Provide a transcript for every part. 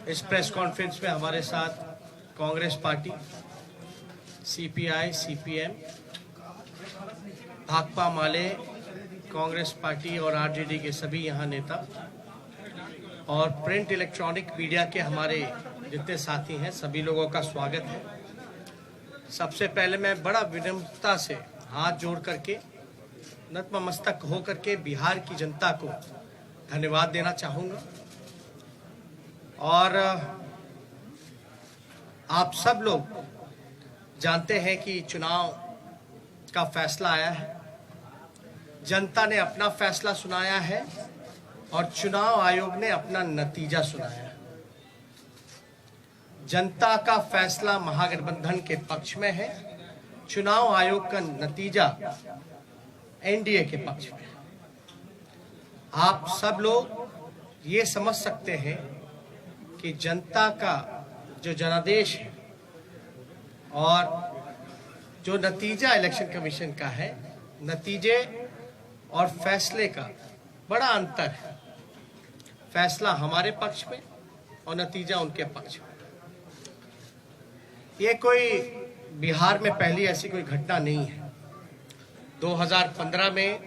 इस press conference में हमारे साथ Congress party, CPI, CPM, Bhakpa Male, Congress party और आरजेडी के सभी यहाँ नेता और प्रिंट इलेक्ट्रॉनिक मीडिया के हमारे जितने साथी हैं, सभी लोगों का स्वागत है। सबसे पहले मैं बड़ा विनम्रता से हाथ जोड़ करके, नतमस्तक हो करके बिहार की जनता को धन्यवाद देना चाहूँगा। और आप सब लोग जानते हैं कि चुनाव का फैसला आया है, जनता ने अपना फैसला सुनाया है और चुनाव आयोग ने अपना नतीजा सुनाया है। जनता का फैसला महागठबंधन के पक्ष में है, चुनाव आयोग का नतीजा एनडीए के पक्ष में है। आप सब लोग ये समझ सकते हैं कि जनता का जो जनादेश है और जो नतीजा इलेक्शन कमीशन का है, नतीजे और फैसले का बड़ा अंतर है। फैसला हमारे पक्ष में और नतीजा उनके पक्ष में। ये कोई बिहार में पहली ऐसी कोई घटना नहीं है। 2015 में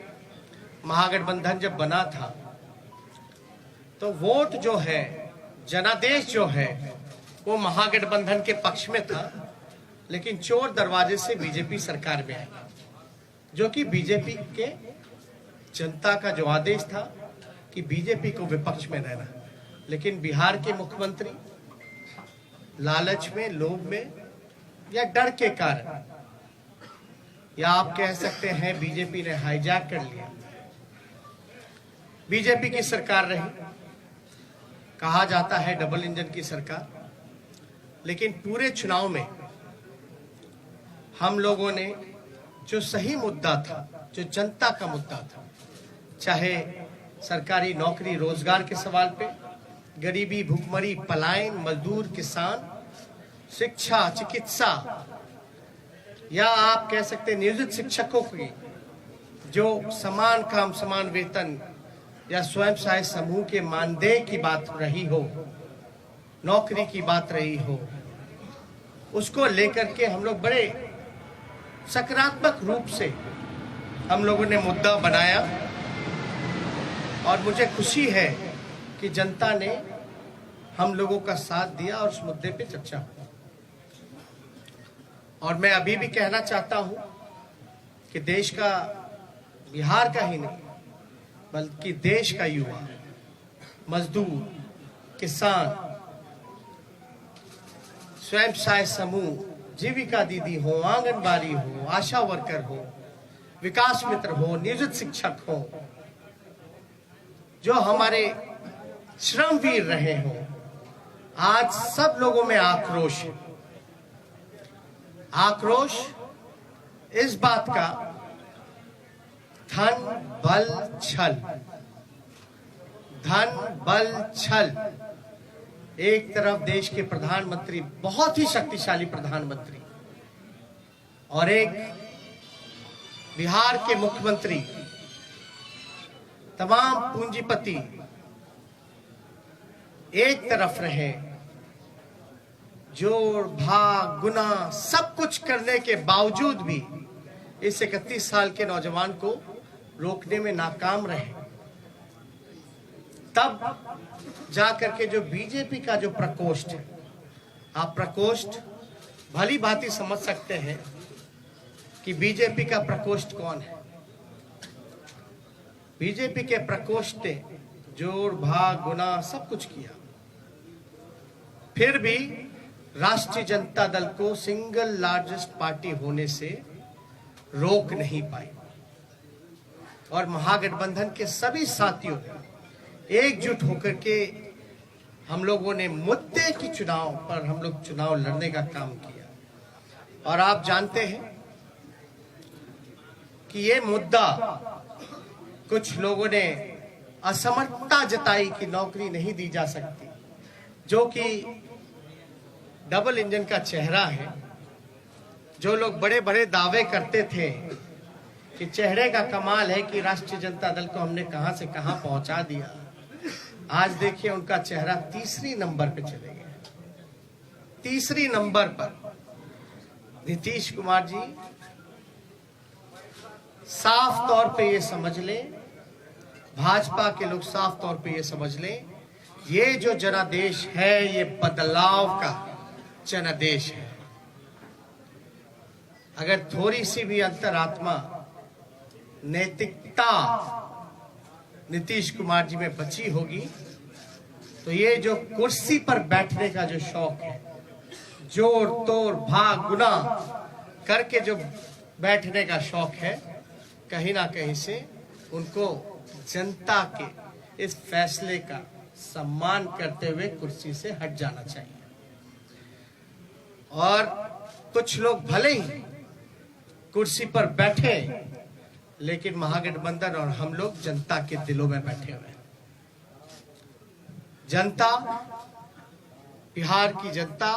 महागठबंधन जब बना था तो वोट जो है, जनादेश जो है, वो महागठबंधन के पक्ष में था, लेकिन चोर दरवाजे से बीजेपी सरकार में आई, जो कि बीजेपी के जनता का जो आदेश था कि बीजेपी को विपक्ष में रहना। लेकिन बिहार के मुख्यमंत्री लालच में, लोभ में या डर के कारण, या आप कह सकते हैं बीजेपी ने हाईजैक कर लिया। बीजेपी की सरकार रही, कहा जाता है डबल इंजन की सरकार, लेकिन पूरे चुनाव में हम लोगों ने जो सही मुद्दा था, जो जनता का मुद्दा था, चाहे सरकारी नौकरी रोजगार के सवाल पे, गरीबी, भूखमरी, पलायन, मजदूर, किसान, शिक्षा, चिकित्सा, या आप कह सकते हैं नियोजित शिक्षकों की जो समान काम समान वेतन या स्वयं सहायता समूह के मानदेय की बात रही हो, नौकरी की बात रही हो, उसको लेकर के हम लोग बड़े सकारात्मक रूप से हम लोगों ने मुद्दा बनाया और मुझे खुशी है कि जनता ने हम लोगों का साथ दिया और उस मुद्दे पे चर्चा हुई। और मैं अभी भी कहना चाहता हूं कि देश का, बिहार का ही नहीं बल्कि देश का युवा, मजदूर, किसान, स्वयं सहायता समूह, जीविका दीदी हो, आंगनबाड़ी हो, आशा वर्कर हो, विकास मित्र हो, नियोजित शिक्षक हो, जो हमारे श्रमवीर रहे हो, आज सब लोगों में आक्रोश है। आक्रोश इस बात का, धन बल छल, धन बल छल। एक तरफ देश के प्रधानमंत्री, बहुत ही शक्तिशाली प्रधानमंत्री, और एक बिहार के मुख्यमंत्री, तमाम पूंजीपति एक तरफ रहे, जोड़ भाग गुना सब कुछ करने के बावजूद भी इस 31 साल के नौजवान को रोकने में नाकाम रहे। तब जाकर के जो बीजेपी का जो प्रकोष्ठ है, आप प्रकोष्ठ भली भांति समझ सकते हैं कि बीजेपी का प्रकोष्ठ कौन है। बीजेपी के प्रकोष्ठ ने जोड़ भाग गुना सब कुछ किया, फिर भी राष्ट्रीय जनता दल को सिंगल लार्जेस्ट पार्टी होने से रोक नहीं पाई। और महागठबंधन के सभी साथियों ने एकजुट होकर के हम लोगों ने मुद्दे की चुनाव पर हम लोग चुनाव लड़ने का काम किया। और आप जानते हैं कि ये मुद्दा, कुछ लोगों ने असमर्थता जताई कि नौकरी नहीं दी जा सकती, जो कि डबल इंजन का चेहरा है। जो लोग बड़े बड़े दावे करते थे कि चेहरे का कमाल है कि राष्ट्रीय जनता दल को हमने कहां से कहां पहुंचा दिया। आज देखिए उनका चेहरा तीसरी नंबर पे चले गए, तीसरी नंबर पर। नीतीश कुमार जी साफ तौर पे ये समझ लें, भाजपा के लोग साफ तौर पे ये समझ लें, ये जो जनादेश है ये बदलाव का जनादेश है। अगर थोड़ी सी भी अंतरात्मा नैतिकता नीतीश कुमार जी में बची होगी तो ये जो कुर्सी पर बैठने का जो शौक है, जोड़ तोड़ भाग गुना करके जो बैठने का शौक है, कहीं ना कहीं से उनको जनता के इस फैसले का सम्मान करते हुए कुर्सी से हट जाना चाहिए। और कुछ लोग भले ही कुर्सी पर बैठे लेकिन महागठबंधन और हम लोग जनता के दिलों में बैठे हुए हैं। जनता, बिहार की जनता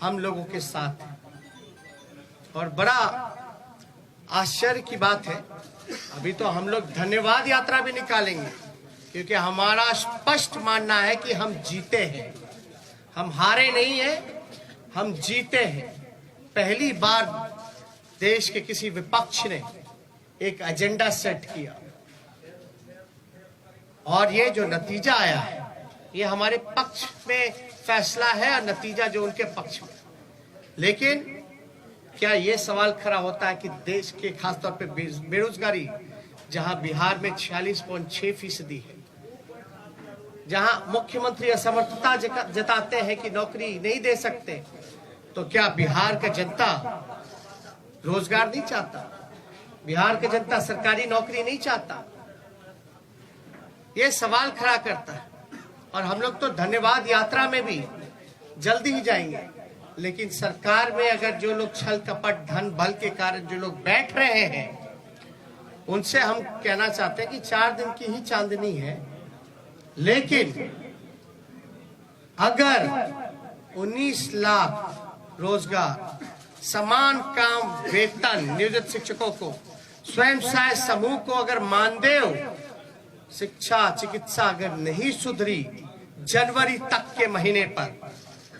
हम लोगों के साथ है। और बड़ा आश्चर्य की बात है, अभी तो हम लोग धन्यवाद यात्रा भी निकालेंगे, क्योंकि हमारा स्पष्ट मानना है कि हम जीते हैं, हम हारे नहीं हैं, हम जीते हैं। पहली बार देश के किसी विपक्ष ने एक एजेंडा सेट किया और ये जो नतीजा आया है ये हमारे पक्ष में फैसला है और नतीजा जो उनके पक्ष में। लेकिन क्या ये सवाल खड़ा होता है कि देश के खासतौर पे बेरोजगारी, जहां बिहार में 46.6% है, जहां मुख्यमंत्री असमर्थता जताते हैं कि नौकरी नहीं दे सकते, तो क्या बिहार का जनता रोजगार नहीं चाहता? बिहार का जनता सरकारी नौकरी नहीं चाहता? ये सवाल खड़ा करता है। और हम लोग तो धन्यवाद यात्रा में भी जल्दी ही जाएंगे, लेकिन सरकार में अगर जो लोग छल कपट धन बल के कारण जो लोग बैठ रहे हैं, उनसे हम कहना चाहते हैं कि 4 दिन की ही चांदनी है, लेकिन अगर 19 लाख रोजगार, समान काम वेतन नियोजित शिक्षकों को, स्वयं सहायता समूह को अगर मानदेय, शिक्षा चिकित्सा अगर नहीं सुधरी जनवरी तक के महीने पर,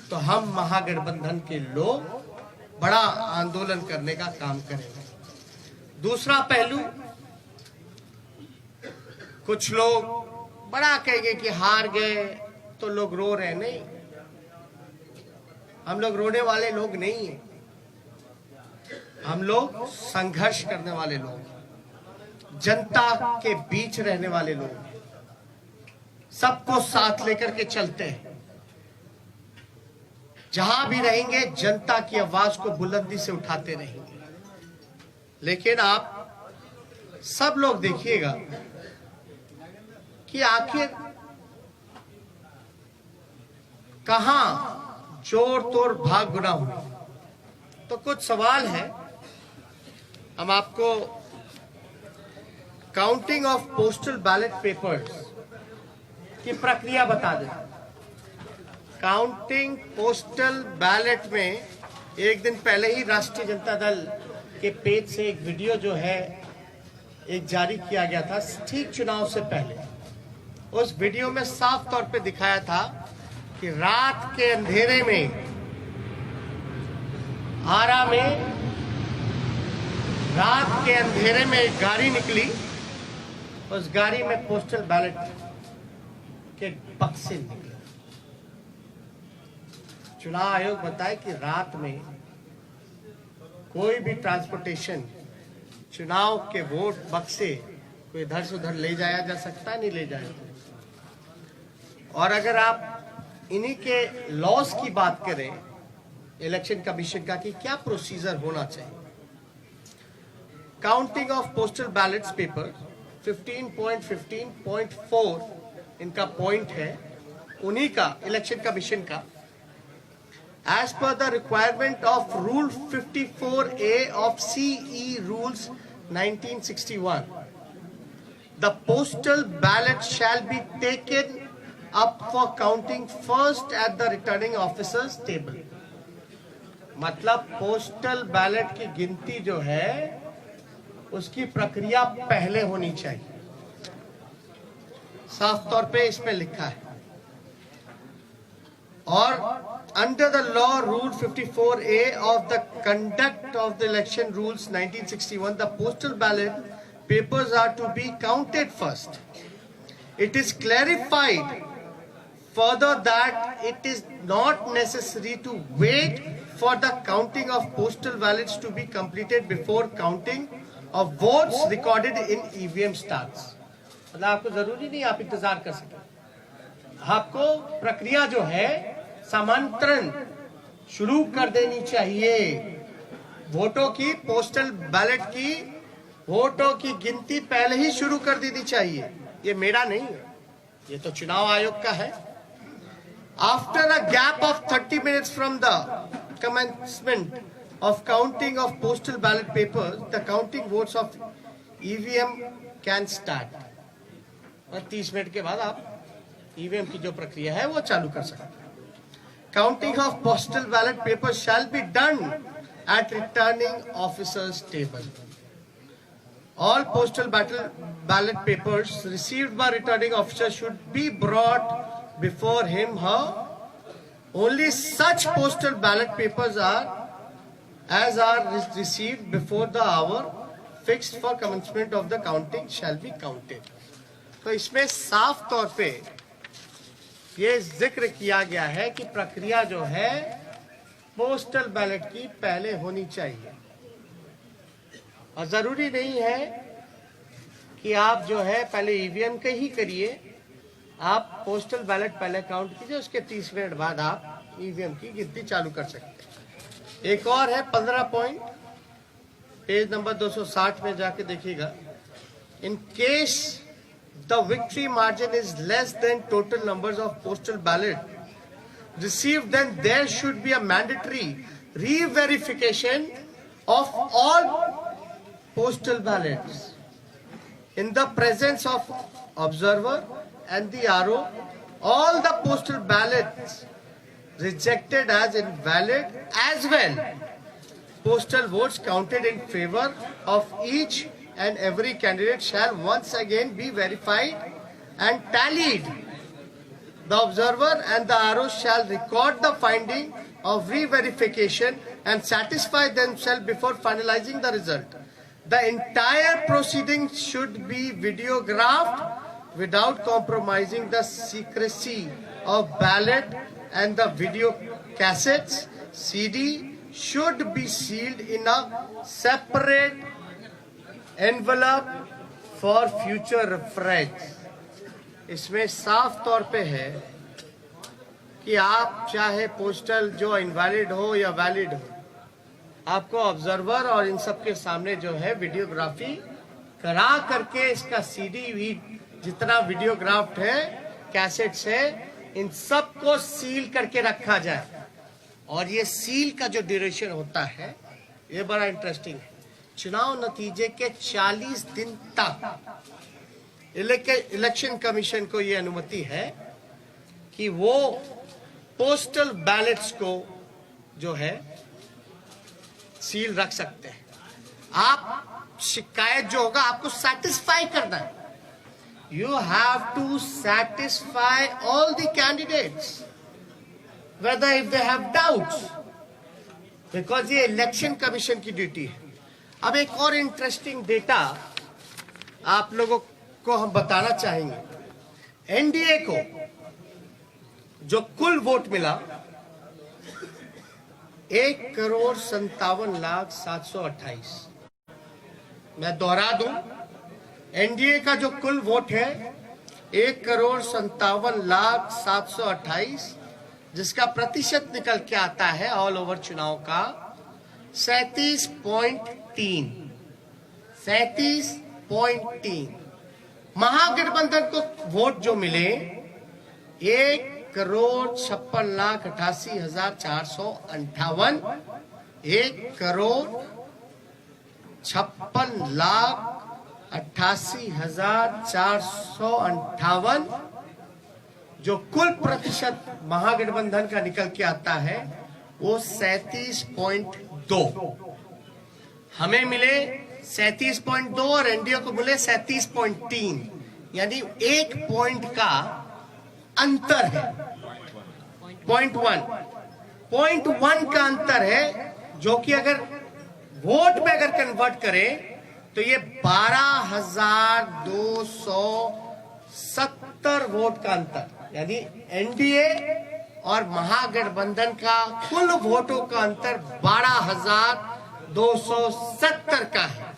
तो हम महागठबंधन के लोग बड़ा आंदोलन करने का काम करेंगे। दूसरा पहलू, कुछ लोग बड़ा कहेंगे कि हार गए तो लोग रो रहे। नहीं, हम लोग रोने वाले लोग नहीं हैं, हम लोग संघर्ष करने वाले लोग, जनता के बीच रहने वाले लोग, सबको साथ लेकर के चलते हैं। जहां भी रहेंगे जनता की आवाज को बुलंदी से उठाते रहेंगे। लेकिन आप सब लोग देखिएगा कि आखिर कहां जोड़ तोड़ भाग गुना हुई। तो कुछ सवाल है, हम आपको counting of postal ballot papers की प्रक्रिया बता दें। काउंटिंग पोस्टल बैलेट में एक दिन पहले ही राष्ट्रीय जनता दल के पेज से एक वीडियो जो है एक जारी किया गया था, ठीक चुनाव से पहले। उस वीडियो में साफ तौर पे दिखाया था कि रात के अंधेरे में आरा में रात के अंधेरे में एक गाड़ी निकली, उस गाड़ी में पोस्टल बैलेट के बक्से निकले। चुनाव आयोग बताए कि रात में कोई भी ट्रांसपोर्टेशन, चुनाव के वोट बक्से कोई इधर से उधर ले जाया जा सकता, नहीं ले जाया। और अगर आप इन्हीं के लॉस की बात करें इलेक्शन कमीशन का कि क्या प्रोसीजर होना चाहिए, counting of postal ballets paper 15.15.4 इनका पॉइंट है, उन्हीं का इलेक्शन कमीशन का। As per the requirement of Rule 54A of CE Rules 1961, the postal ballot shall be taken up for counting first at the returning officer's table. मतलब postal ballot की गिनती जो है उसकी प्रक्रिया पहले होनी चाहिए। साफ तौर पे इसमें लिखा है। और under the law rule 54A of the conduct of the election rules 1961, the postal ballot papers are to be counted first. It is clarified further that it is not necessary to wait for the counting of postal ballots to be completed before counting of votes recorded in EVM starts. मतलब आपको जरूरी नहीं आप इंतजार कर सके, आपको प्रक्रिया जो है समांतरण शुरू कर देनी चाहिए। वोटों की, पोस्टल बैलेट की वोटों की गिनती पहले ही शुरू कर देनी चाहिए। ये मेरा नहीं है, ये तो चुनाव आयोग का है। After a gap of 30 minutes from the commencement of counting of postal ballot papers, the counting votes of EVM can start. और 30 मिनट के बाद आप ईवीएम की जो प्रक्रिया है वो चालू कर सकते हैं। Counting of postal ballot papers shall be done at returning officer's table. All postal ballot papers received by returning officer should be brought before him, her. Only such postal ballot papers are received before the hour fixed for commencement of the counting shall be counted. तो इसमें साफ तौर पे ये जिक्र किया गया है कि प्रक्रिया जो है पोस्टल बैलेट की पहले होनी चाहिए। और जरूरी नहीं है कि आप जो है पहले ईवीएम के ही करिए, आप पोस्टल बैलेट पहले काउंट कीजिए, उसके 30 मिनट बाद आप ईवीएम की गिनती चालू कर सकते हैं। एक और है 15 पॉइंट, पेज नंबर 260 में जाके देखिएगा। In case the victory margin is less than total numbers of postal ballot received, then there should be a mandatory re-verification of all postal ballots in the presence of observer and the RO. All the postal ballots rejected as invalid, as well postal votes counted in favor of each and every candidate shall once again be verified and tallied. The observer and the RO shall record the finding of re-verification and satisfy themselves before finalizing the result. The entire proceeding should be videographed without compromising the secrecy of ballot, and the video cassettes, CD should be sealed in a separate envelope for future reference. इसमें साफ तौर पे है कि आप चाहे postal जो invalid हो या वैलिड हो, आपको ऑब्जर्वर और इन सब के सामने जो है वीडियोग्राफी करा करके इसका सीडी भी जितना वीडियोग्राफ्ड है, कैसेट्स है, इन सब को सील करके रखा जाए। और ये सील का जो ड्यूरेशन होता है ये बड़ा इंटरेस्टिंग है। चुनाव नतीजे के 40 दिन तक इलेक्शन कमीशन को यह अनुमति है कि वो पोस्टल बैलेट्स को जो है सील रख सकते हैं। आप शिकायत जो होगा आपको सेटिस्फाई करना है। You have to satisfy all the candidates whether if they have doubts, because ये इलेक्शन कमीशन की ड्यूटी है। अब एक और इंटरेस्टिंग डेटा आप लोगों को हम बताना चाहेंगे। एनडीए को जो कुल वोट मिला 1,57,728। मैं दोहरा दूं, एनडीए का जो कुल वोट है 1,57,728, जिसका प्रतिशत निकल के आता है ऑल ओवर चुनाव का 37.3। महागठबंधन को वोट जो मिले 1,56,88,458, 1,56,88,458 जो कुल प्रतिशत महागठबंधन का निकल के आता है वो 37.2। हमें मिले 37.2 और एनडीए को मिले 37.3, यानी 1 पॉइंट का अंतर है। 0.1 का अंतर है, जो कि अगर वोट में अगर कन्वर्ट करें तो ये 12,270 वोट का अंतर, यानी एनडीए और महागठबंधन का कुल वोटों का अंतर 12,270 का है।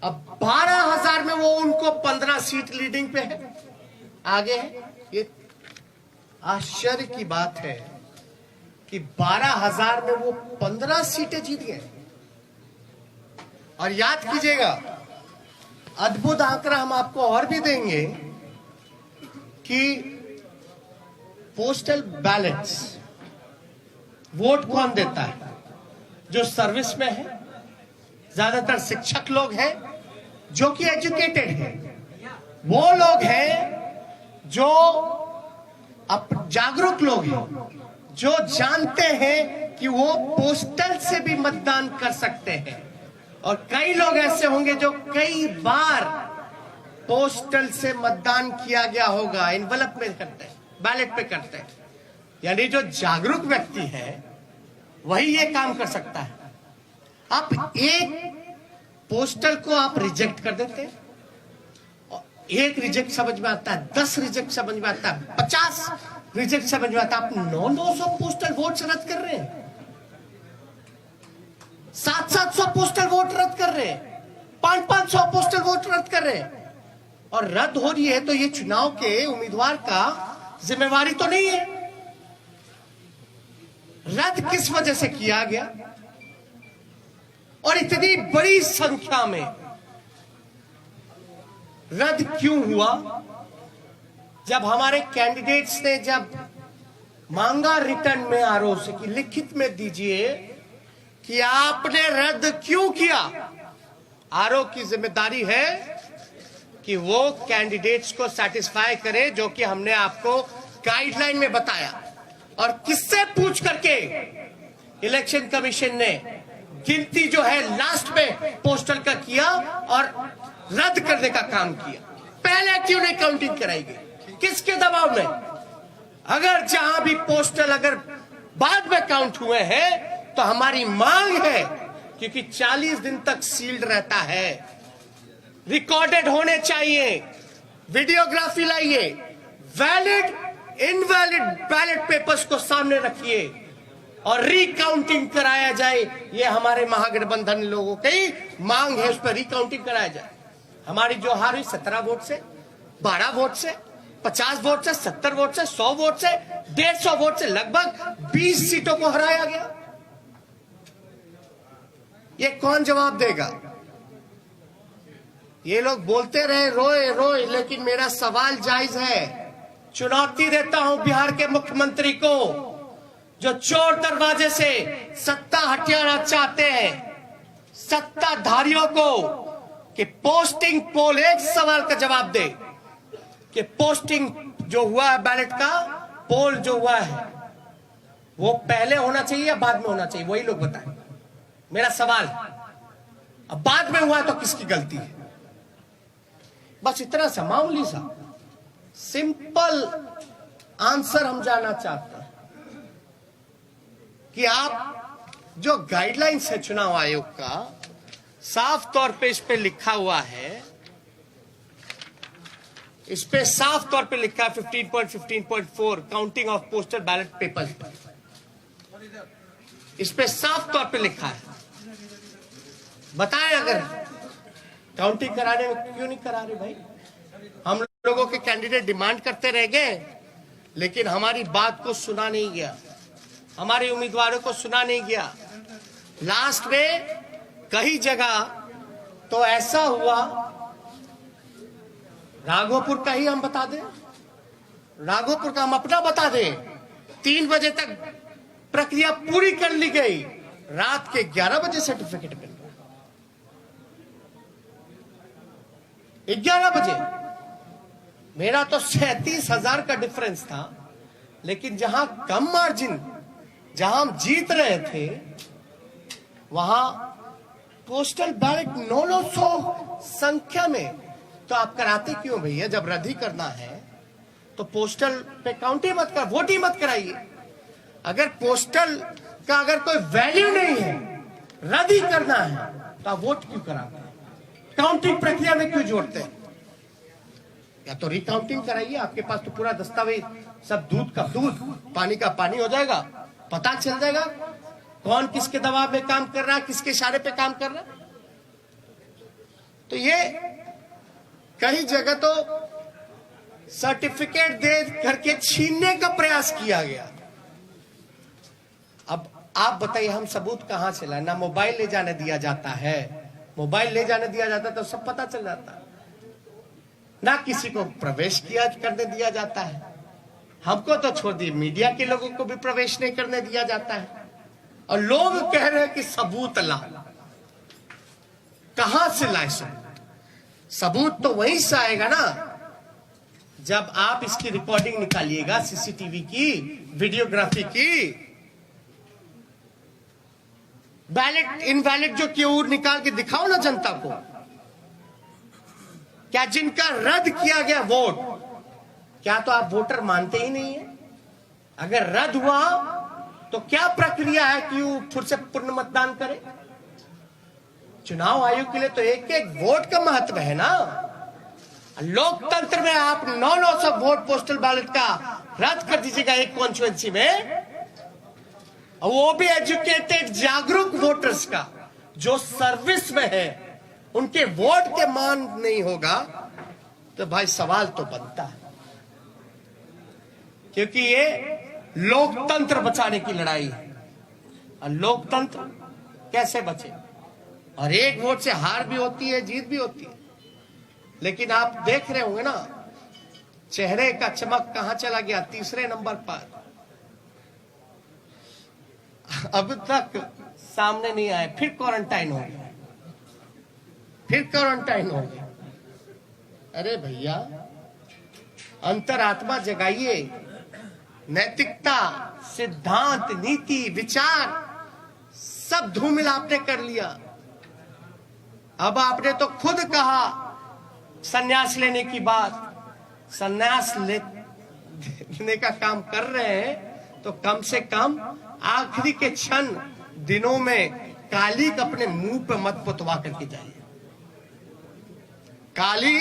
अब 12,000 में वो उनको 15 सीट लीडिंग पे है, आगे है। ये आश्चर्य की बात है कि 12,000 में वो 15 सीटें जीत गए। और याद कीजिएगा, अद्भुत आंकड़ा हम आपको और भी देंगे कि पोस्टल बैलेट्स वोट कौन देता है? जो सर्विस में है, ज्यादातर शिक्षक लोग हैं जो कि एजुकेटेड हैं, वो लोग हैं जो जागरूक लोग हैं, जो जानते हैं कि वो पोस्टल से भी मतदान कर सकते हैं। और कई लोग ऐसे होंगे जो कई बार पोस्टल से मतदान किया गया होगा, एनवलप में करते हैं, बैलेट पे करते हैं। यानी जो जागरूक व्यक्ति है वही ये काम कर सकता है। आप एक पोस्टल को आप रिजेक्ट कर देते हैं, एक रिजेक्ट समझ में आता है, 10 रिजेक्ट समझ में आता है, 50 रिजेक्ट समझ में आता है। आप 900 पोस्टल वोट रद्द कर रहे हैं, 700 पोस्टल वोट रद्द कर रहे हैं, 500 पोस्टल वोट रद्द कर रहे हैं। और रद्द हो रही है तो ये चुनाव के उम्मीदवार का जिम्मेवारी तो नहीं है। रद्द किस वजह से किया गया और इतनी बड़ी संख्या में रद्द क्यों हुआ? जब हमारे कैंडिडेट्स ने जब मांगा रिटर्न में आरओ से कि लिखित में दीजिए कि आपने रद्द क्यों किया, आरओ की जिम्मेदारी है कि वो कैंडिडेट्स को सेटिस्फाई करे, जो कि हमने आपको गाइडलाइन में बताया। और किससे पूछ करके इलेक्शन कमीशन ने गिनती जो है लास्ट में पोस्टल का किया और रद्द करने का काम किया? पहले क्यों नहीं काउंटिंग कराई गई? किसके दबाव में? अगर जहां भी पोस्टल अगर बाद में काउंट हुए हैं तो हमारी मांग है, क्योंकि 40 दिन तक सील्ड रहता है, रिकॉर्डेड होने चाहिए, वीडियोग्राफी लाइए, वैलिड इनवैलिड बैलेट पेपर्स को सामने रखिए और रिकाउंटिंग कराया जाए। ये हमारे महागठबंधन लोगों की मांग है, उस पर रिकाउंटिंग कराया जाए। हमारी जो हार हुई 17 वोट से, 12 वोट से, 50 वोट से, 70 वोट से, 100 वोट से, 150 वोट से, लगभग 20 सीटों को हराया गया। ये कौन जवाब देगा? ये लोग बोलते रहे रोए रोए, लेकिन मेरा सवाल जायज है। चुनौती देता हूं बिहार के मुख्यमंत्री को, जो चोर दरवाजे से सत्ता हथियाना चाहते हैं, सत्ताधारियों को, कि पोस्टिंग पोल, एक सवाल का जवाब दे कि पोस्टिंग जो हुआ है बैलेट का, पोल जो हुआ है वो पहले होना चाहिए या बाद में होना चाहिए? वही लोग बताएं। मेरा सवाल, अब बाद में हुआ तो किसकी गलती है? बस इतना सा मामूली सा सिंपल आंसर हम जानना चाहते हैं कि आप जो गाइडलाइंस है चुनाव आयोग का, साफ तौर पे इस पे लिखा हुआ है, इस पे साफ तौर पे लिखा है 15.15.4 counting of postal ballot papers, इस पे साफ तौर पे लिखा है। बताएं अगर काउंटिंग कराने में क्यों नहीं करा रहे भाई? हम लोगों के कैंडिडेट डिमांड करते रह गए, लेकिन हमारी बात को सुना नहीं गया, हमारे उम्मीदवारों को सुना नहीं गया। लास्ट में कई जगह तो ऐसा हुआ, राघोपुर का ही हम बता दें, राघोपुर का हम अपना बता दें, 3 बजे तक प्रक्रिया पूरी कर ली गई, रात के 11 बजे सर्टिफिकेट मिल गया। 11 बजे मेरा तो 37,000 का डिफरेंस था, लेकिन जहां कम मार्जिन, जहां हम जीत रहे थे, वहां पोस्टल बैलेट 900 संख्या में, तो आप कराते क्यों भैया? जब रद्द ही करना है तो पोस्टल पे काउंट ही मत कर, वोट ही मत कराइए। अगर पोस्टल का अगर कोई वैल्यू नहीं है, रद्द ही करना है, तो आप वोट क्यों कराते हैं? काउंटिंग प्रक्रिया में क्यों जोड़ते हैं? या तो रिकाउंटिंग कराइए, आपके पास तो पूरा दस्तावेज, सब दूध का दूध, पानी का पानी हो जाएगा, पता चल जाएगा कौन किसके दबाव में काम कर रहा है, किसके इशारे पे काम कर रहा है। तो ये कई जगह तो सर्टिफिकेट दे करके छीनने का प्रयास किया गया। अब आप बताइए, हम सबूत कहां से लाए? ना मोबाइल ले जाने दिया जाता है, मोबाइल ले जाने दिया जाता तो सब पता चल जाता, ना किसी को प्रवेश किया करने दिया जाता है। हमको तो छोड़ दिए, मीडिया के लोगों को भी प्रवेश नहीं करने दिया जाता है, और लोग कह रहे हैं कि सबूत ला। कहां से लाए सबूत? सबूत तो वहीं से आएगा ना जब आप इसकी रिकॉर्डिंग निकालिएगा, सीसीटीवी की, वीडियोग्राफी की। बैलेट इनवैलिड जो क्यों निकाल के दिखाओ ना जनता को। क्या जिनका रद्द किया गया वोट, क्या तो आप वोटर मानते ही नहीं है? अगर रद्द हुआ तो क्या प्रक्रिया है कि वो फिर से पूर्ण मतदान करे? चुनाव आयोग के लिए तो एक एक वोट का महत्व है ना। लोकतंत्र में आप 900 वोट पोस्टल बैलेट का रद्द कर दीजिएगा एक कॉन्स्टिट्यूएंसी में, और वो भी एजुकेटेड जागरूक वोटर्स का, जो सर्विस में है, उनके वोट के मान नहीं होगा, तो भाई सवाल तो बनता है। क्योंकि ये लोकतंत्र बचाने की लड़ाई है, और लोकतंत्र कैसे बचे? और एक वोट से हार भी होती है, जीत भी होती है। लेकिन आप देख रहे होंगे ना, चेहरे का चमक कहां चला गया? तीसरे नंबर पर। अब तक सामने नहीं आए, फिर क्वारंटाइन हो गया, फिर क्वारंटाइन हो गया। अरे भैया, अंतरात्मा जगाइए, नैतिकता, सिद्धांत, नीति, विचार सब धूमिल आपने कर लिया। अब आपने तो खुद कहा संन्यास लेने की बात। संन्यास लेने का काम कर रहे हैं तो कम से कम आखिरी के क्षण दिनों में काली अपने मुंह पे मत पुतवा करके जाइए। काली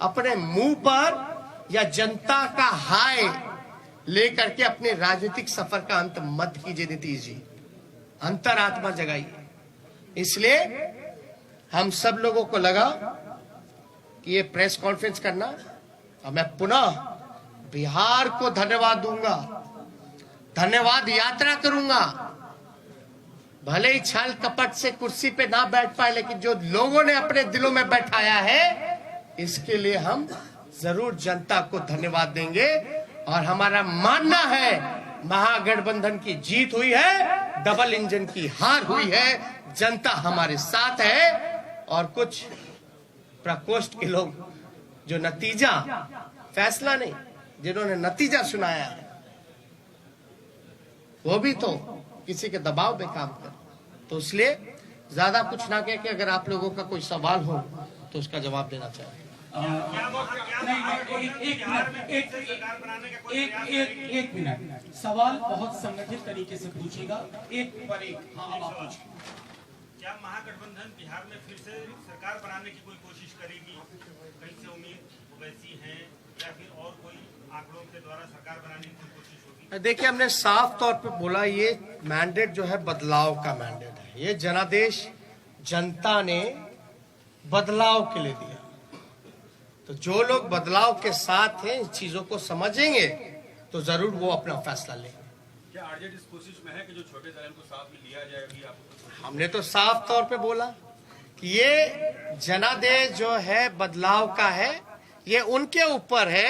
अपने मुंह पर या जनता का हाय लेकर के अपने राजनीतिक सफर का अंत मत कीजिए नीतीश जी, अंतरात्मा जगाइए। इसलिए हम सब लोगों को लगा कि ये प्रेस कॉन्फ्रेंस करना, और मैं पुनः बिहार को धन्यवाद दूंगा, धन्यवाद यात्रा करूंगा। भले ही छल कपट से कुर्सी पे ना बैठ पाए, लेकिन जो लोगों ने अपने दिलों में बैठाया है, इसके लिए हम जरूर जनता को धन्यवाद देंगे। और हमारा मानना है महागठबंधन की जीत हुई है, डबल इंजन की हार हुई है, जनता हमारे साथ है। और कुछ प्रकोष्ठ के लोग जो नतीजा, फैसला नहीं, जिन्होंने नतीजा सुनाया है, वो भी तो किसी के दबाव में काम कर। तो इसलिए ज्यादा कुछ ना कह के, अगर आप लोगों का कोई सवाल हो तो उसका जवाब देना चाहिए। एक मिनट, सवाल बहुत संगठित तरीके से पूछेगा, एक पर एक। हाँ, अब आप पूछिए। क्या महागठबंधन बिहार में फिर से सरकार बनाने की कोई कोशिश करेगी? कहीं से उम्मीद वैसी है, या फिर और कोई आंकड़ों के द्वारा सरकार बनाने की कोई कोशिश होगी? देखिए, हमने साफ तौर पे बोला, ये मैंडेट जो है बदलाव का मैंडेट है। ये जनादेश जनता ने बदलाव के लिए दिया। तो जो लोग बदलाव के साथ हैं, इन चीजों को समझेंगे तो जरूर वो अपना फैसला लेंगे। क्या आरजेडी इस कोशिश में है कि जो छोटे दल को साथ में लिया जाए? अभी आपको हमने तो साफ तौर पे बोला कि ये जनादेश जो है बदलाव का है, ये उनके ऊपर है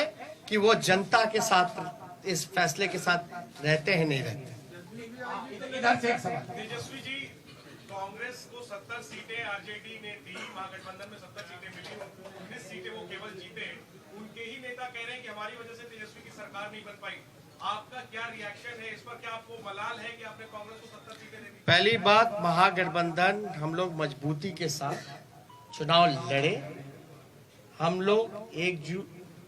कि वो जनता के साथ, इस फैसले के साथ रहते हैं नहीं रहते। इधर से एक सवाल। तेजस्वी जी, कांग्रेस को 70 सीटें आरजेडी ने दी, महागठबंधन में 70 सीटें मिली, 19 सीटें वो केवल जीते। उनके ही नेता कह रहे हैं कि हमारी वजह से तेजस्वी की सरकार नहीं बन पाई। आपका क्या रिएक्शन है इस पर? क्या आपको मलाल है कि आपने कांग्रेस को 70 सीटें दे दी? पहली बात, महागठबंधन हम लोग मजबूती के साथ चुनाव लड़े। हम लोग एक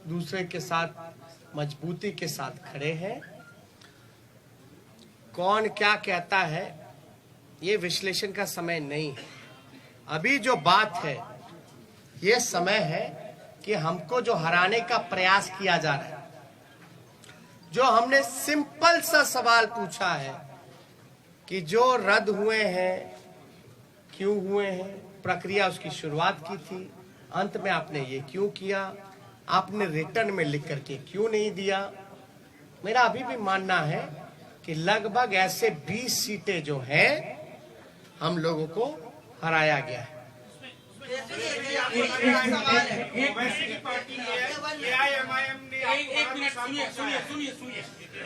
दूसरे के साथ मजबूती के साथ खड़े हैं। कौन क्या कहता है ये विश्लेषण का समय नहीं है। अभी जो बात है, ये समय है कि हमको जो हराने का प्रयास किया जा रहा है, जो हमने सिंपल सा सवाल पूछा है कि जो रद्द हुए हैं क्यों हुए हैं, प्रक्रिया उसकी शुरुआत की थी, अंत में आपने ये क्यों किया, आपने रिटर्न में लिख करके क्यों नहीं दिया। मेरा अभी भी मानना है कि लगभग ऐसे 20 सीटें जो हैं हम लोगों को हराया गया है। ओवैसी की पार्टी AIMIM ने एक मिनट सुनिए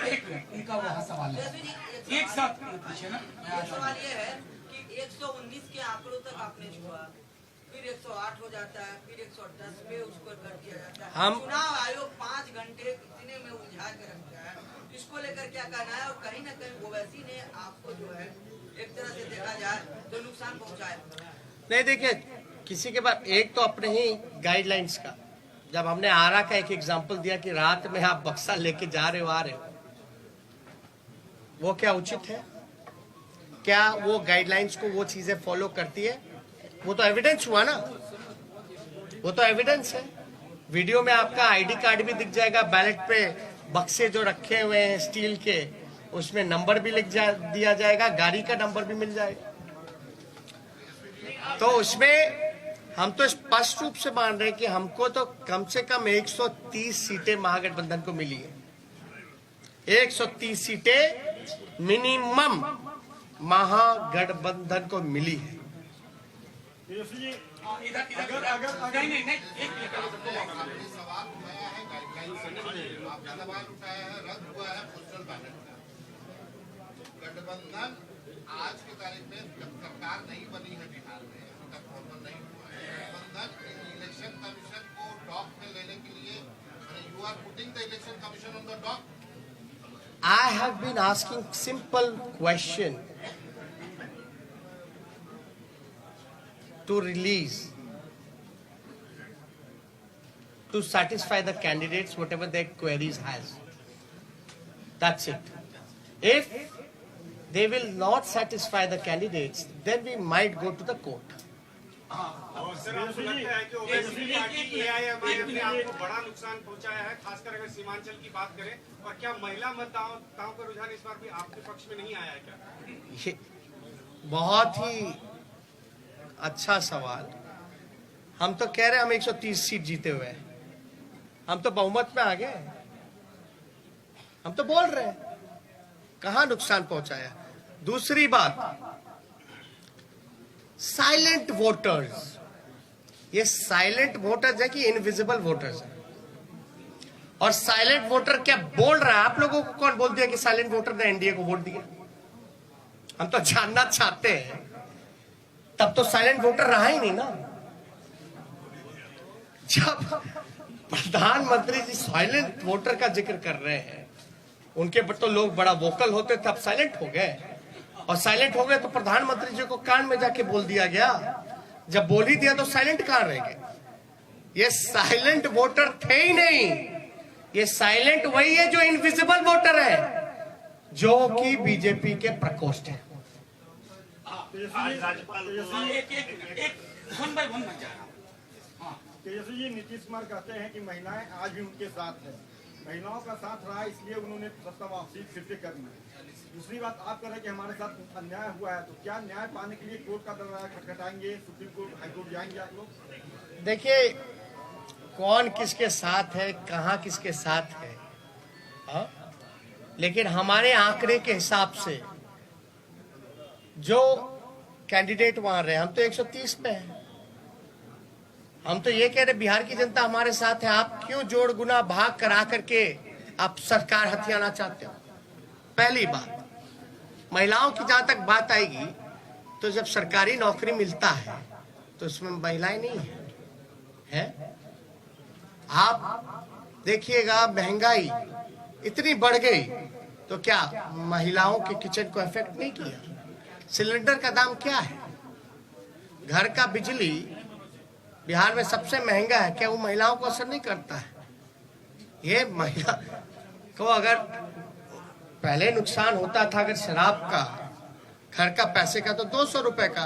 एक मिनट, इनका वहाँ सवाल है, एक साथ पूछे ना। सवाल ये है कि 119 के आंकड़ों तक आपने छुआ, फिर 108 हो जाता है, फिर 110 पे उसको कर दिया जाता है। चुनाव आयोग 5 घंटे इतने में उलझा के रखता है, इसको लेकर क्या कहना है? और कहीं ना कहीं ओवैसी ने आपको जो है एक तरह से देखा जाए तो नुकसान पहुंचाया। नहीं, देखिए, किसी के पास एक तो अपने ही गाइडलाइंस का, जब हमने आरा का एक एग्जांपल दिया कि रात में आप बक्सा लेके जा रहे हो आ रहे हो, वो क्या उचित है? क्या वो गाइडलाइंस को वो चीजें फॉलो करती है? वो तो एविडेंस हुआ ना, वो तो एविडेंस है। वीडियो में आपका आईडी कार्ड भी दिख जाएगा, बैलेट पे बक्से जो रखे हुए हैं स्टील के, उसमें नंबर भी दिया जाएगा, गाड़ी का नंबर भी मिल जाएगा। तो उसमें हम तो स्पष्ट रूप से मान रहे हैं कि हमको तो कम से कम 130 सीटें महागठबंधन को मिली है। 130 सीटें मिनिमम महागठबंधन को मिली है। गठबंधन आज की तारीख में जब सरकार नहीं बनी है बिहार में, अभी तक फॉर्मल नहीं हुआ है, गठबंधन इलेक्शन कमीशन को डॉक में लेने के लिए, you are putting the election commission on the dock. I have been asking simple question to release, to satisfy the candidates whatever their queries has. That's it. If they will not satisfy the candidates, then we might go to the court. और sir, आपको लगता है कि ओवैसी की party AIMIM ने आपको बड़ा नुकसान पहुंचाया है, खासकर अगर सीमांचल की बात करें? और क्या महिला मतदाताओं का रुझान इस बार भी आपके पक्ष में नहीं आया है क्या? ये बहुत ही अच्छा सवाल। हम तो कह रहे हैं हम 130 सीट जीते हुए हैं, हम तो बहुमत में आ गए, हम तो बोल रहे हैं कहां नुकसान पहुंचाया। दूसरी बात, साइलेंट वोटर्स, ये साइलेंट वोटर्स है कि इनविजिबल वोटर्स है? और साइलेंट वोटर क्या बोल रहा है? आप लोगों को कौन बोल दिया कि साइलेंट वोटर ने एनडीए को वोट दिया? हम तो जानना चाहते हैं। तब तो साइलेंट वोटर रहा ही नहीं ना। जब प्रधानमंत्री जी साइलेंट वोटर का जिक्र कर रहे हैं, उनके पर तो लोग बड़ा वोकल होते थे, अब साइलेंट हो गए। और साइलेंट हो गए तो प्रधानमंत्री जी को कान में जाके बोल दिया गया। जब बोल ही दिया तो साइलेंट कहां रह गए? ये साइलेंट वोटर थे ही नहीं, ये साइलेंट वही है जो इनविजिबल वोटर है, जो कि बीजेपी के प्रकोष्ठ है। तेजस्वी जी, नीतीश कुमार कहते हैं कि महिलाएं आज भी उनके साथ हैं, महिलाओं का साथ रहा इसलिए उन्होंने सत्ता वापसी फिर से करनी है। दूसरी बात, आप कह रहे हैं कि हमारे साथ अन्याय हुआ है, तो क्या न्याय पाने के लिए कोर्ट का दरवाजा खटखटाएंगे, सुप्रीम कोर्ट, हाईकोर्ट जाएंगे आप लोग? देखिए, कौन किसके साथ है, कहां किसके साथ है, हा? लेकिन हमारे आंकड़े के हिसाब से जो कैंडिडेट वहां रहे, हम तो 130 पे हैं। हम तो ये कह रहे बिहार की जनता हमारे साथ है। आप क्यों जोड़ गुना भाग करा करके आप सरकार हथियाना चाहते हो? पहली बात, महिलाओं की जहां तक बात आएगी, तो जब सरकारी नौकरी मिलता है तो उसमें महिलाएं नहीं है? आप देखिएगा, महंगाई इतनी बढ़ गई तो क्या महिलाओं के किचन को इफेक्ट नहीं किया? सिलेंडर का दाम क्या है? घर का बिजली बिहार में सबसे महंगा है, क्या वो महिलाओं को असर नहीं करता है? ये महिला को अगर पहले नुकसान होता था अगर शराब का, घर का पैसे का, तो 200 रुपए का,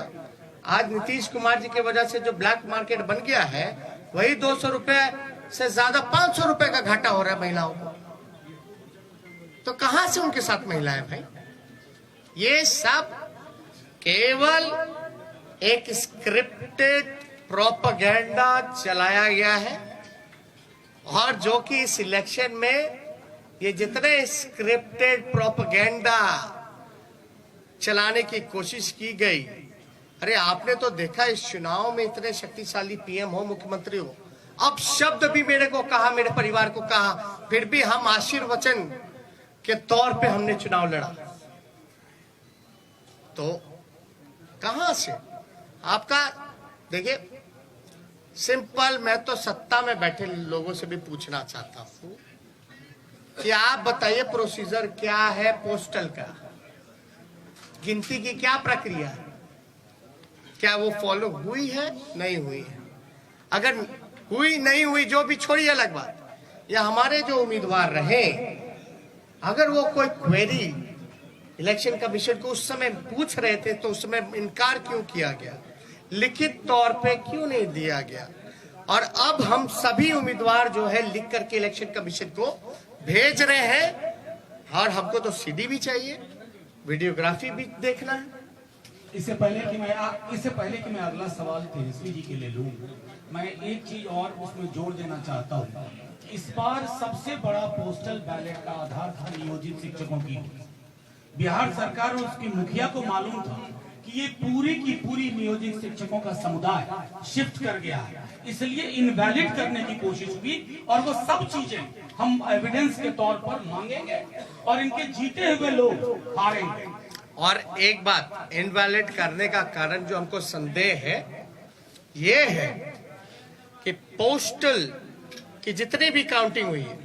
आज नीतीश कुमार जी की वजह से जो ब्लैक मार्केट बन गया है वही 200 रुपए से ज्यादा 500 रुपए का घाटा हो रहा है महिलाओं को। तो कहां से उनके साथ महिलाएं भाई? ये सब केवल एक स्क्रिप्टेड प्रोपेगेंडा चलाया गया है, और जो कि इस इलेक्शन में ये जितने स्क्रिप्टेड प्रोपेगेंडा चलाने की कोशिश की गई, अरे आपने तो देखा इस चुनाव में इतने शक्तिशाली पीएम हो, मुख्यमंत्री हो, अब शब्द भी मेरे को कहा, मेरे परिवार को कहा, फिर भी हम आशीर्वचन के तौर पे हमने चुनाव लड़ा। तो कहां से आपका? देखिए सिंपल, मैं तो सत्ता में बैठे लोगों से भी पूछना चाहता हूं कि आप बताइए प्रोसीजर क्या है पोस्टल का, गिनती की क्या प्रक्रिया है, क्या वो फॉलो हुई है, नहीं हुई है? अगर हुई नहीं हुई, जो भी छोड़िए अलग बात, या हमारे जो उम्मीदवार रहे, अगर वो कोई क्वेरी इलेक्शन कमीशन को उस समय पूछ रहे थे तो उस समय इनकार क्यों किया गया, लिखित तौर पे क्यों नहीं दिया गया? और अब हम सभी उम्मीदवार जो है लिख करके इलेक्शन कमीशन को भेज रहे हैं, और हमको तो सीडी भी चाहिए, वीडियोग्राफी भी देखना है। इससे पहले कि मैं अगला सवाल तेजस्वी जी के लिए लूं, मैं एक चीज और उसमें जोड़ देना चाहता हूं। इस बार सबसे बड़ा पोस्टल बैलेट का आधार था नियोजित शिक्षकों की। बिहार सरकार और उसकी मुखिया को मालूम था कि ये पूरी की पूरी नियोजित शिक्षकों का समुदाय शिफ्ट कर गया है, इसलिए इनवैलिड करने की कोशिश हुई, और वो सब चीजें हम एविडेंस के तौर पर मांगेंगे और इनके जीते हुए लोग हारेंगे। और एक बात, इनवैलिड करने का कारण जो हमको संदेह है ये है कि पोस्टल की जितनी भी काउंटिंग हुई है,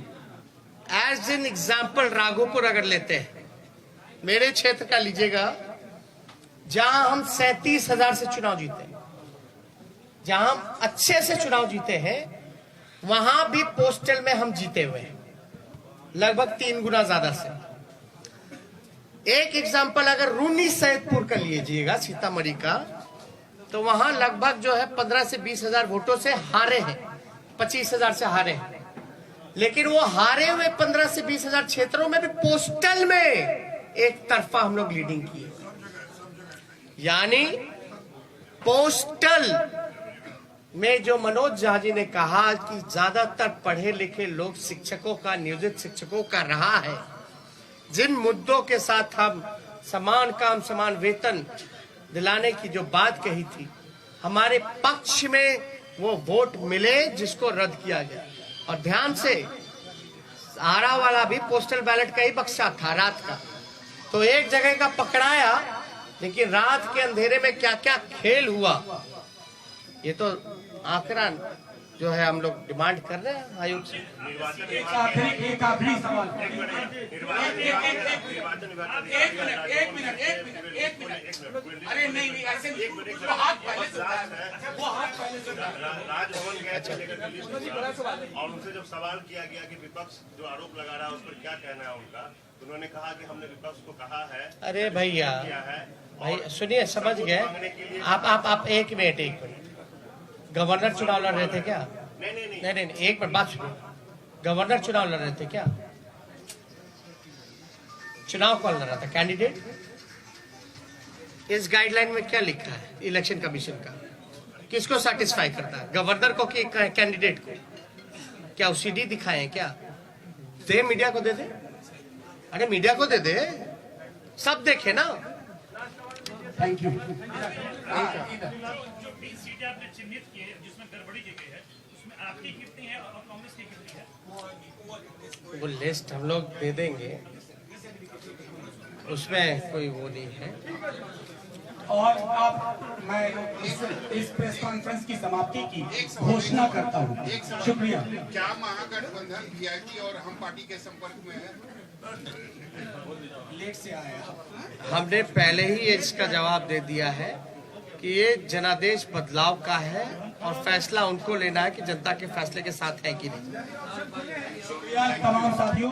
एज एन एग्जाम्पल राघोपुर अगर लेते हैं, मेरे क्षेत्र का लीजिएगा, जहां हम 37,000 से चुनाव जीते, जहां हम अच्छे से चुनाव जीते हैं, वहां भी पोस्टल में हम जीते हुए हैं लगभग 3 गुना ज्यादा से। एक एग्जाम्पल अगर रूनी सैदपुर का लीजिएगा, सीतामढ़ी का, तो वहां लगभग जो है 15 से 20,000 वोटों से हारे हैं, 25,000 से हारे हैं। लेकिन वो हारे हुए 15 से 20,000 क्षेत्रों में भी पोस्टल में एक तरफा हम लोग लीडिंग किए। यानी पोस्टल में जो मनोज झा जी ने कहा कि ज्यादातर पढ़े लिखे लोग शिक्षकों का, नियोजित शिक्षकों का रहा है, जिन मुद्दों के साथ हम समान काम समान वेतन दिलाने की जो बात कही थी, हमारे पक्ष में वो वोट मिले जिसको रद्द किया गया। और ध्यान से, आरा वाला भी पोस्टल बैलेट का ही बक्सा था रात का, तो एक जगह का पकड़ाया, लेकिन रात के अंधेरे में क्या क्या खेल हुआ, ये तो आंकड़ा जो है हम लोग डिमांड कर रहे हैं आयोग से। एक आखिरी सवाल। एक मिनट। अरे नहीं ऐसे वो हाथ पहले से राजभवन गए और उनसे जब सवाल किया गया कि विपक्ष जो आरोप लगा रहा है उस पर क्या कहना है उनका, उन्होंने कहा कि हमने विपक्ष को कहा है। अरे भैया भाई सुनिए, समझ गए आप। एक मिनट, गवर्नर चुनाव लड़ रहे थे क्या? नहीं, एक मिनट बात सुनिए। गवर्नर चुनाव लड़ रहे थे क्या? चुनाव कौन लड़ रहा था? कैंडिडेट। इस गाइडलाइन में क्या लिखा है इलेक्शन कमीशन का? किसको सेटिस्फाई करता है, गवर्नर को कि कैंडिडेट को? क्या वो सीडी दिखाए क्या? दे मीडिया को दे दे, अरे मीडिया को दे दे, सब देखे ना। Thank you. आपने चिन्हित किए जिसमें गड़बड़ी की गई है, उसमें आपकी कितनी है और कांग्रेस की कितनी है? वो लिस्ट हम लोग दे देंगे, उसमें कोई वो नहीं है। और अब मैं इस प्रेस कॉन्फ्रेंस की समाप्ति की घोषणा करता हूँ। शुक्रिया। क्या महागठबंधन वीआईपी और हम पार्टी के संपर्क में है? लेट से आया। हमने पहले ही इसका जवाब दे दिया है कि ये जनादेश बदलाव का है और फैसला उनको लेना है कि जनता के फैसले के साथ है कि नहीं। शुक्रिया तमाम साथियों।